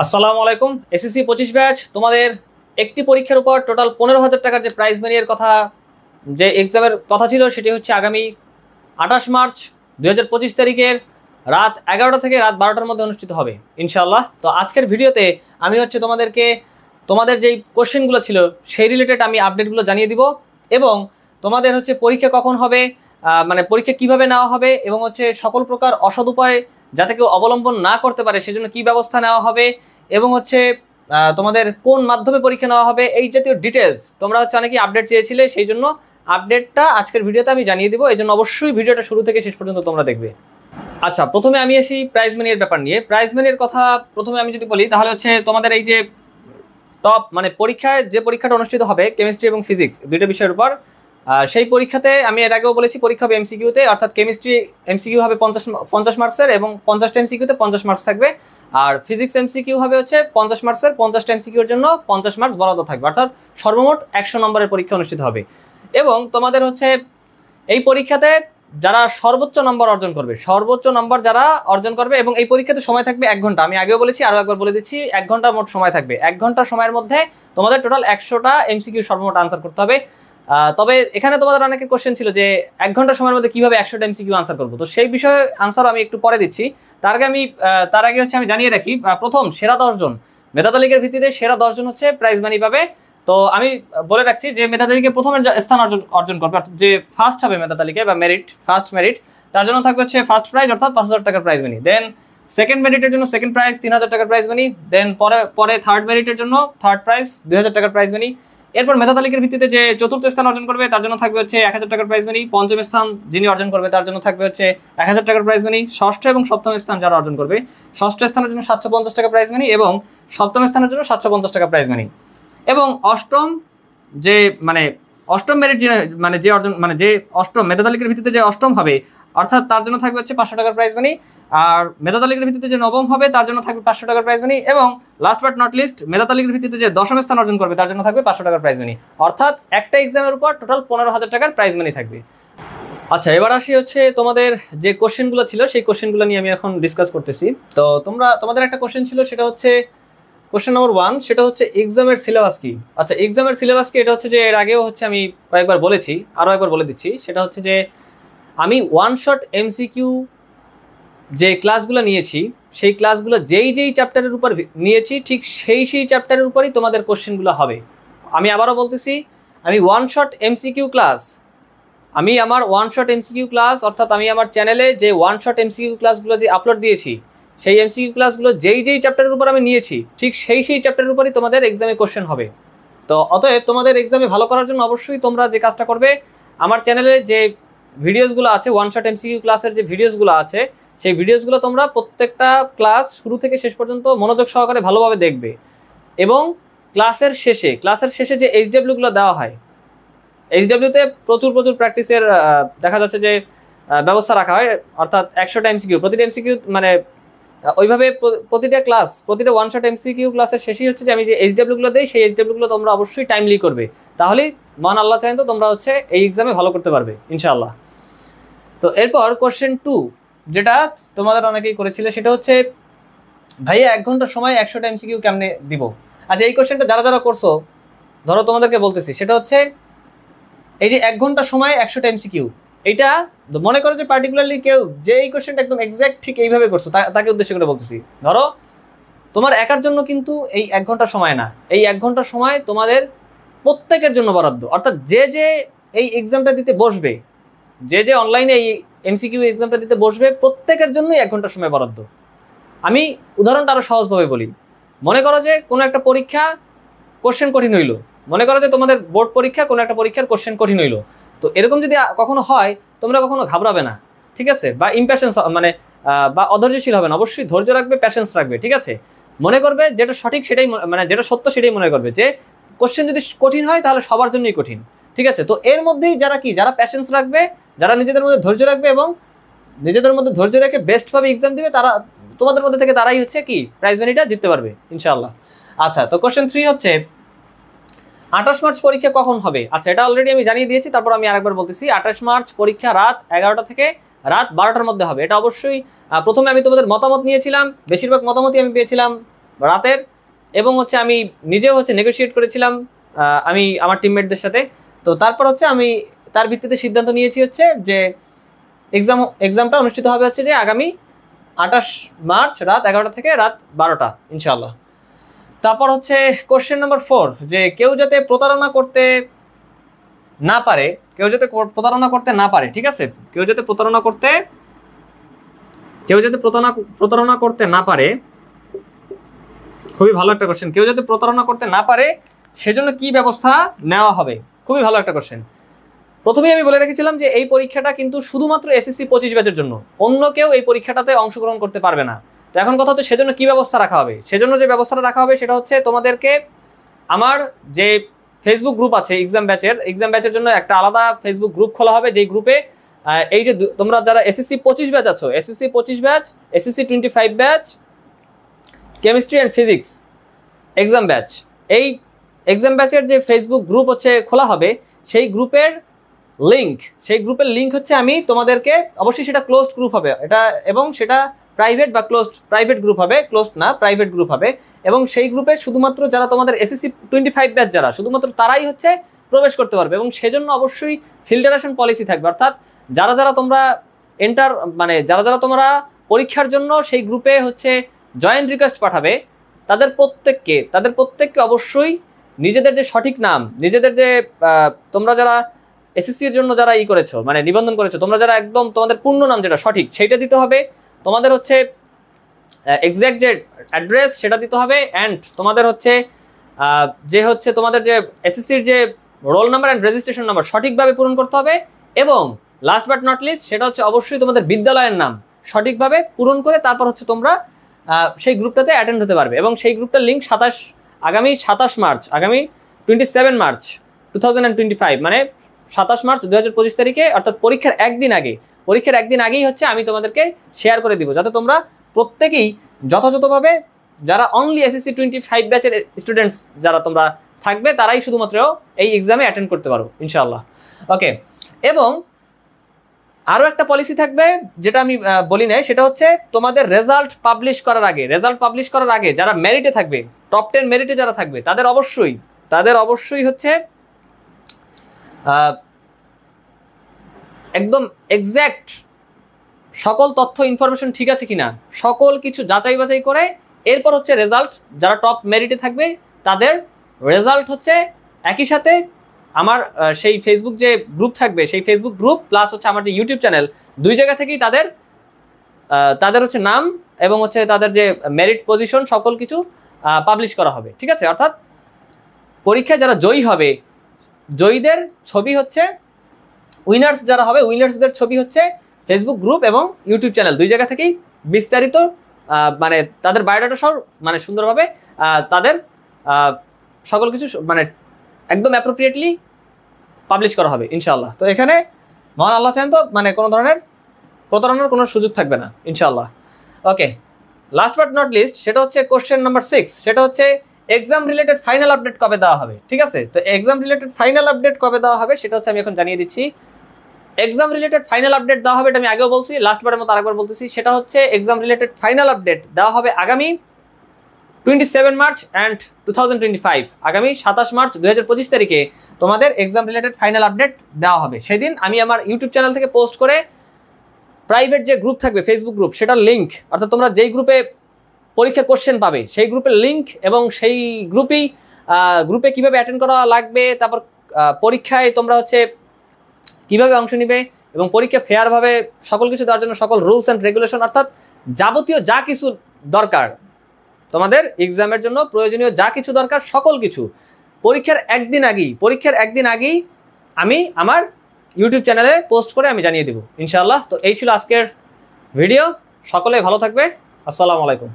আসসালামু আলাইকুম। SSC 25 batch তোমাদের একটি পরীক্ষার উপর টোটাল 15,000 টাকার যে প্রাইজ মানির কথা, যে এক্সামের কথা ছিল, সেটি হচ্ছে আগামী 28 মার্চ 2025 তারিখের রাত 11টা থেকে রাত 12টার মধ্যে অনুষ্ঠিত হবে ইনশাআল্লাহ। তো আজকের ভিডিওতে আমি হচ্ছে তোমাদেরকে তোমাদের যেই কোশ্চেনগুলো ছিল সেই রিলেটেড আমি আপডেটগুলো জানিয়ে দিব, এবং তোমাদের হচ্ছে পরীক্ষা কখন হবে, মানে পরীক্ষা কিভাবে নেওয়া হবে, এবং হচ্ছে সকল প্রকার অসৎ উপায় যাতে কেউ অবলম্বন না করতে পারে সেজন্য কি ব্যবস্থা নেওয়া হবে, এবং হচ্ছে তোমাদের কোন মাধ্যমে পরীক্ষা নেওয়া হবে, এই জাতীয় ডিটেলস তোমরা হচ্ছে অনেকেই আপডেট চেয়েছিলে, সেই জন্য আপডেটটা আজকের ভিডিওতে আমি জানিয়ে দিব। এই জন্য অবশ্যই ভিডিওটা শুরু থেকে শেষ পর্যন্ত তোমরা দেখবে। আচ্ছা, প্রথমে আমি আসি প্রাইজ মানির ব্যাপার নিয়ে। প্রাইজ মানির কথা প্রথমে আমি যদি বলি, তাহলে হচ্ছে তোমাদের এই যে টপ মানে পরীক্ষায় যে পরীক্ষাটা অনুষ্ঠিত হবে কেমিস্ট্রি এবং ফিজিক্স দুইটা বিষয়ের উপর, সেই পরীক্ষাতে আমি এর আগেও বলেছি পরীক্ষা হবে এমসিকিউতে, অর্থাৎ কেমিস্ট্রি এমসিকিউ হবে 50 মার্কসের এবং 50টা এমসিকিউতে 50 মার্কস থাকবে, আর ফিজিক্স এমসিকিউ হবে হচ্ছে 50 মার্কসের, 50টা এমসিকিউর জন্য 50 মার্কস বরাদ্দ থাকবে, অর্থাৎ সর্বমোট 100 নম্বরের পরীক্ষা অনুষ্ঠিত হবে। এবং তোমাদের হচ্ছে এই পরীক্ষাতে যারা সর্বোচ্চ নম্বর অর্জন করবে, এবং এই পরীক্ষাতে সময় থাকবে 1 ঘন্টা। আমি আগেও বলেছি, আরও একবার বলে দিচ্ছি, 1 ঘন্টার মোট সময় থাকবে। 1 ঘন্টার সময়ের মধ্যে তোমাদের টোটাল 100টা এমসিকিউ সর্বমোট আনসার করতে হবে। তবে এখানে তোমাদের অনেকের কোশ্চেন ছিল যে 1 ঘন্টা সময়ের মধ্যে কিভাবে 100টা এমসিকিউ আনসার করবো, তো সেই বিষয়ে আনসারও আমি একটু পরে দিচ্ছি। তার আগে হচ্ছে আমি জানিয়ে রাখি, প্রথম সেরা 10 জন মেধা তালিকার ভিত্তিতে সেরা 10 জন হচ্ছে প্রাইজ মানি পাবে। তো আমি বলে রাখছি যে মেধা তালিকায় প্রথমের স্থান অর্জন করবে, অর্থাৎ যে ফার্স্ট হবে মেধা তালিকায় বা ফার্স্ট মেরিট, তার জন্য থাকবে হচ্ছে ফার্স্ট প্রাইজ অর্থাৎ 5,000 টাকার প্রাইজ মানি। দেন সেকেন্ড মেরিটের জন্য সেকেন্ড প্রাইজ 3,000 টাকার প্রাইজ মানি। দেন পরে থার্ড মেরিটের জন্য থার্ড প্রাইজ 2,000 টাকার প্রাইজ মানি। এরপর মেধা তালিকার ভিত্তিতে যে চতুর্থ স্থান অর্জন করবে তার জন্য থাকবে হচ্ছে 1,000 টাকার প্রাইজ মানি। পঞ্চম স্থান যিনি অর্জন করবে তার জন্য থাকবে হচ্ছে 1,000 টাকার প্রাইজ মানি। ষষ্ঠ এবং সপ্তম স্থান যারা অর্জন করবে, ষষ্ঠ স্থানের জন্য 750 টাকা প্রাইজ মানি এবং সপ্তম স্থানের জন্য 750 টাকা প্রাইজ মানি। এবং অষ্টম মেরিট যে অষ্টম মেধা তালিকার ভিত্তিতে যে অষ্টম হবে, অর্থাৎ তার জন্য থাকবে হচ্ছে 500 টাকার প্রাইজ মানি। আর মেধা তালিকার ভিত্তিতে যে নবম হবে তার জন্য থাকবে 500 টাকার প্রাইজ মানি। এবং লাস্ট বাট নট লিস্ট, মেধা তালিকার ভিত্তিতে যে দশম স্থান অর্জন করবে তার জন্য থাকবে 500 টাকার প্রাইজ মানি। অর্থাৎ একটা এক্সামের উপর টোটাল 15,000 টাকার প্রাইজ মানি থাকবে। আচ্ছা, এবার আসি হচ্ছে তোমাদের যে কোশ্চেনগুলো ছিল সেই কোশ্চেনগুলো নিয়ে আমি এখন ডিসকাস করতেছি। তো তোমাদের একটা কোশ্চেন ছিল, সেটা হচ্ছে কোশ্চেন নম্বর 1, সেটা হচ্ছে এক্সামের সিলেবাস কি। আচ্ছা, এক্সামের সিলেবাস কি, এটা হচ্ছে যে এর আগেও হচ্ছে আমি কয়েকবার বলেছি, আরও একবার বলে দিচ্ছি। সেটা হচ্ছে যে আমি ওয়ান শট এমসিকিউ যে ক্লাসগুলো নিয়েছি, সেই ক্লাসগুলো যেই চ্যাপ্টারের উপর নিয়েছি, ঠিক সেই চ্যাপ্টারের উপরই তোমাদের কোশ্চেনগুলো হবে। আমি আবারও বলতেছি, আমি ওয়ান শট এমসিকিউ ক্লাস অর্থাৎ আমি আমার চ্যানেলে যে ওয়ান শট এমসিকিউ ক্লাসগুলো যে আপলোড দিয়েছি, সেই এমসিকিউ ক্লাসগুলো যেই চ্যাপ্টারের উপর আমি নিয়েছি, ঠিক সেই চ্যাপ্টারের উপরই তোমাদের এক্সামে কোশ্চেন হবে। তো অতএব তোমাদের এক্সামে ভালো করার জন্য অবশ্যই তোমরা যে কাজটা করবে, আমার চ্যানেলে যে ভিডিওসগুলো আছে, ওয়ান শট এমসিকিউ ক্লাসের যে ভিডিওসগুলো আছে, সেই ভিডিওসগুলো তোমরা প্রত্যেকটা ক্লাস শুরু থেকে শেষ পর্যন্ত মনোযোগ সহকারে ভালোভাবে দেখবে। এবং ক্লাসের শেষে যে এইচডাব্লিউগুলো দেওয়া হয়, এইচডাব্লিউতে প্রচুর প্র্যাকটিসের দেখা যাচ্ছে যে ব্যবস্থা রাখা হয়, অর্থাৎ 100টা এমসিকিউ, প্রতিটা এমসিকিউ মানে ওইভাবে প্রতিটা ওয়ান শট এমসিকিউ ক্লাসের শেষই হচ্ছে যে আমি যে এইচডাব্লিউগুলো দিই, সেই এইচডাব্লিউগুলো তোমরা অবশ্যই টাইমলি করবে, তাহলেই মান আল্লাহ চাইন তো তোমরা হচ্ছে এই এক্সামে ভালো করতে পারবে ইনশাআল্লাহ। তো এরপর কোশ্চেন 2, যেটা তোমাদের অনেকেই করেছিলে, সেটা হচ্ছে ভাইয়া 1 ঘন্টার সময় 100টা এমসিকিউ কেমনে দিব। আচ্ছা, এই কোশ্চেনটা যারা করছো, ধরো তোমাদেরকে বলতেছি, সেটা হচ্ছে এই যে 1 ঘন্টার সময় 100টা এমসিকিউ, এইটা মনে করো যে পার্টিকুলারলি কেউ যে এই কোশ্চেনটা একদম এক্স্যাক্ট ঠিক এইভাবে করছো, তাকে উদ্দেশ্য করে বলতেছি। ধরো তোমার একার জন্য কিন্তু এই 1 ঘন্টার সময় না, এই 1 ঘন্টার সময় তোমাদের প্রত্যেকের জন্য বরাদ্দ, অর্থাৎ যে এই এক্সামটা দিতে বসবে, যে অনলাইনে এই এমসিকিউ এক্সামটা দিতে বসবে, প্রত্যেকের জন্যই 1 ঘন্টার সময় বরাদ্দ। আমি উদাহরণটা আরও সহজভাবে বলি। মনে করো যে কোনো একটা পরীক্ষা কোশ্চেন কঠিন হইলো, মনে করো যে তোমাদের বোর্ড পরীক্ষা কোনো একটা পরীক্ষার কোশ্চেন কঠিন হইলো, তো এরকম যদি কখনো হয়, তোমরা কখনো ঘাবড়াবে না, ঠিক আছে, বা ইমপ্যাশেন্স বা অধৈর্যশীল হবে না, অবশ্যই ধৈর্য রাখবে, প্যাশেন্স রাখবে, ঠিক আছে। মনে করবে যেটা সঠিক সেটাই, যেটা সত্য সেটাই মনে করবে, যে কোশ্চেন যদি কঠিন হয় তাহলে সবার জন্যই কঠিন, ঠিক আছে। তো এর মধ্যেই যারা প্যাশেন্স রাখবে, যারা নিজেদের মধ্যে ধৈর্য রাখবে এবং নিজেদের মধ্যে ধৈর্য রেখে বেস্টভাবে এক্সাম দিবে, তারা তোমাদের মধ্যে থেকে তারাই হচ্ছে কি প্রাইজ মানিটা জিততে পারবে ইনশাআল্লাহ। আচ্ছা, তো কোশ্চেন 3 হচ্ছে 28 মার্চ পরীক্ষা কখন হবে। আচ্ছা, এটা অলরেডি আমি জানিয়ে দিয়েছি, তারপর আমি আরেকবার বলতেছি। 28 মার্চ পরীক্ষা রাত 11টা থেকে রাত 12টার মধ্যে হবে। এটা অবশ্যই প্রথমে আমি তোমাদের মতামত নিয়েছিলাম, বেশিরভাগ মতামতই আমি পেয়েছিলাম রাতের, এবং হচ্ছে আমি নিজেও হচ্ছে নেগোশিয়েট করেছিলাম আমি আমার টিমমেটদের সাথে। তো তারপর হচ্ছে আমি তার ভিত্তিতে সিদ্ধান্ত নিয়েছি হচ্ছে যে এক্সামটা অনুষ্ঠিত হবে হচ্ছে যে আগামী 28 মার্চ রাত 11টা থেকে রাত 12টা ইনশাআল্লাহ। তারপর হচ্ছে কোশ্চেন নাম্বার 4, যে কেউ যাতে প্রতারণা করতে না পারে, ঠিক আছে, কেউ যাতে প্রতারণা করতে না পারে, খুবই ভালো একটা কোশ্চেন। কেউ যাতে প্রতারণা করতে না পারে সেজন্য কি ব্যবস্থা নেওয়া হবে, খুবই ভালো একটা কোশ্চেন। প্রথমেই আমি বলে রেখেছিলাম যে এই পরীক্ষাটা কিন্তু শুধুমাত্র এসএসসি 25 ব্যাচের জন্য, অন্য কেউ এই পরীক্ষাটাতে অংশগ্রহণ করতে পারবে না। তো এখন কথা হচ্ছে সেজন্য কি ব্যবস্থা রাখা হবে। সেজন্য যে ব্যবস্থাটা রাখা হবে সেটা হচ্ছে তোমাদেরকে আমার যে ফেসবুক গ্রুপ আছে এক্সাম ব্যাচের জন্য একটা আলাদা ফেসবুক গ্রুপ খোলা হবে, যেই গ্রুপে এই যে তোমরা যারা এসএসসি 25 ব্যাচ আছো, SSC 25 batch chemistry and physics exam batch, এই এক্সাম ব্যাচের যে ফেসবুক গ্রুপ হচ্ছে খোলা হবে, সেই গ্রুপের লিঙ্ক হচ্ছে আমি তোমাদেরকে, অবশ্যই সেটা ক্লোজড গ্রুপ হবে এটা, এবং সেটা প্রাইভেট গ্রুপ হবে, ক্লোজড না প্রাইভেট গ্রুপ হবে। এবং সেই গ্রুপে শুধুমাত্র যারা তোমাদের এসএসসি 25 ব্যাচ যারা, শুধুমাত্র তারাই হচ্ছে প্রবেশ করতে পারবে। এবং সেজন্য অবশ্যই ফিল্টারেশন পলিসি থাকবে, অর্থাৎ যারা তোমরা পরীক্ষার জন্য সেই গ্রুপে হচ্ছে জয়েন রিকোয়েস্ট পাঠাবে, তাদের প্রত্যেককে অবশ্যই নিজেদের যে সঠিক নাম, নিজেদের যে তোমরা যারা এসএসসির জন্য যারা করেছো, মানে নিবন্ধন করেছো, তোমরা যারা একদম তোমাদের পূর্ণ নাম যেটা সঠিক সেইটা দিতে হবে, তোমাদের হচ্ছে এক্স্যাক্ট যে অ্যাড্রেস সেটা দিতে হবে, অ্যান্ড তোমাদের হচ্ছে তোমাদের যে এসএসসির যে roll number and registration number সঠিকভাবে পূরণ করতে হবে। এবং লাস্ট বাট নট লিস্ট, সেটা হচ্ছে অবশ্যই তোমাদের বিদ্যালয়ের নাম সঠিকভাবে পূরণ করে তারপর হচ্ছে তোমরা সেই গ্রুপটাতে অ্যাটেন্ড হতে পারবে। এবং সেই গ্রুপটার লিঙ্ক আগামী 27 মার্চ 2025, মানে 27 মার্চ 2025 তারিখে, অর্থাৎ পরীক্ষার একদিন আগেই হচ্ছে আমি তোমাদেরকে শেয়ার করে দিব, যাতে তোমরা প্রত্যেকেই যথাযথভাবে, যারা অনলি এসএসসি 25 ব্যাচের স্টুডেন্টস যারা তোমরা থাকবে, তারাই শুধুমাত্র এই এক্সামে অ্যাটেন্ড করতে পারো ইনশাআল্লাহ। ওকে, এবং আরও একটা পলিসি থাকবে যেটা আমি বলি নাই, সেটা হচ্ছে তোমাদের রেজাল্ট পাবলিশ করার আগে যারা মেরিটে থাকবে, টপ 10 মেরিটে যারা থাকবে, তাদের অবশ্যই হচ্ছে একদম এক্স্যাক্ট সকল তথ্য ইনফরমেশন ঠিক আছে কিনা সকল কিছু যাচাই বাছাই করে এরপর হচ্ছে রেজাল্ট, যারা টপ মেরিটে থাকবে তাদের রেজাল্ট হচ্ছে একই সাথে আমার সেই ফেসবুক যে গ্রুপ থাকবে, সেই ফেসবুক গ্রুপ প্লাস হচ্ছে আমার যে ইউটিউব চ্যানেল, দুই জায়গা থেকেই তাদের হচ্ছে নাম এবং হচ্ছে তাদের যে মেরিট পজিশন সকল কিছু পাবলিশ করা হবে, ঠিক আছে। অর্থাৎ পরীক্ষায় যারা জয়ী হবে, জয়ীদের ছবি হচ্ছে, উইনার্স যারা হবে উইনার্সদের ছবি হচ্ছে ফেসবুক গ্রুপ এবং ইউটিউব চ্যানেল দুই জায়গা থেকেই বিস্তারিত, মানে তাদের বায়োডাটা সহ মানে সুন্দরভাবে তাদের সকল কিছু মানে একদম অ্যাপ্রোপ্রিয়েটলি পাবলিশ করা হবে ইনশাআল্লাহ। তো এখানে মহান আল্লাহ চান তো মানে কোনো ধরনের প্রতারণার কোনো সুযোগ থাকবে না ইনশাআল্লাহ। ওকে, লাস্ট বাট নট লিস্ট, সেটা হচ্ছে কোশ্চেন নাম্বার 6, সেটা হচ্ছে এক্সাম রিলেটেড ফাইনাল আপডেট কবে দেওয়া হবে, ঠিক আছে। তো এক্সাম রিলেটেড ফাইনাল আপডেট কবে দেওয়া হবে সেটা হচ্ছে আমি এখন জানিয়ে দিচ্ছি। এক্সাম রিলেটেড ফাইনাল আপডেট দেওয়া হবে, এটা আমি আগেও বলছি, লাস্ট বারের মতো আরেকবার বলতেছি, সেটা হচ্ছে এক্সাম রিলেটেড ফাইনাল আপডেট দেওয়া হবে আগামী 27 মার্চ অ্যান্ড 2025, আগামী 27 মার্চ 2025 তারিখে তোমাদের এক্সাম রিলেটেড ফাইনাল আপডেট দেওয়া হবে। সেদিন আমি আমার ইউটিউব চ্যানেল থেকে পোস্ট করে প্রাইভেট যে গ্রুপ থাকবে ফেসবুক গ্রুপ, সেটার লিঙ্ক, অর্থাৎ তোমরা যেই গ্রুপে পরীক্ষার কোশ্চেন পাবে সেই গ্রুপের লিঙ্ক এবং সেই গ্রুপে কীভাবে অ্যাটেন্ড করা লাগবে, তারপর পরীক্ষায় তোমরা হচ্ছে কীভাবে অংশ নিবে এবং পরীক্ষা ফেয়ারভাবে সকল কিছু দেওয়ার জন্য সকল রুলস অ্যান্ড রেগুলেশন, অর্থাৎ যাবতীয় যা কিছু দরকার তোমাদের এক্সামের জন্য প্রয়োজনীয় যা কিছু দরকার সকল কিছু পরীক্ষার একদিন আগেই আমি আমার ইউটিউব চ্যানেলে পোস্ট করে আমি জানিয়ে দেব ইনশাআল্লাহ। তো এই ছিল আজকের ভিডিও, সকলে ভালো থাকবে, আসসালামু আলাইকুম।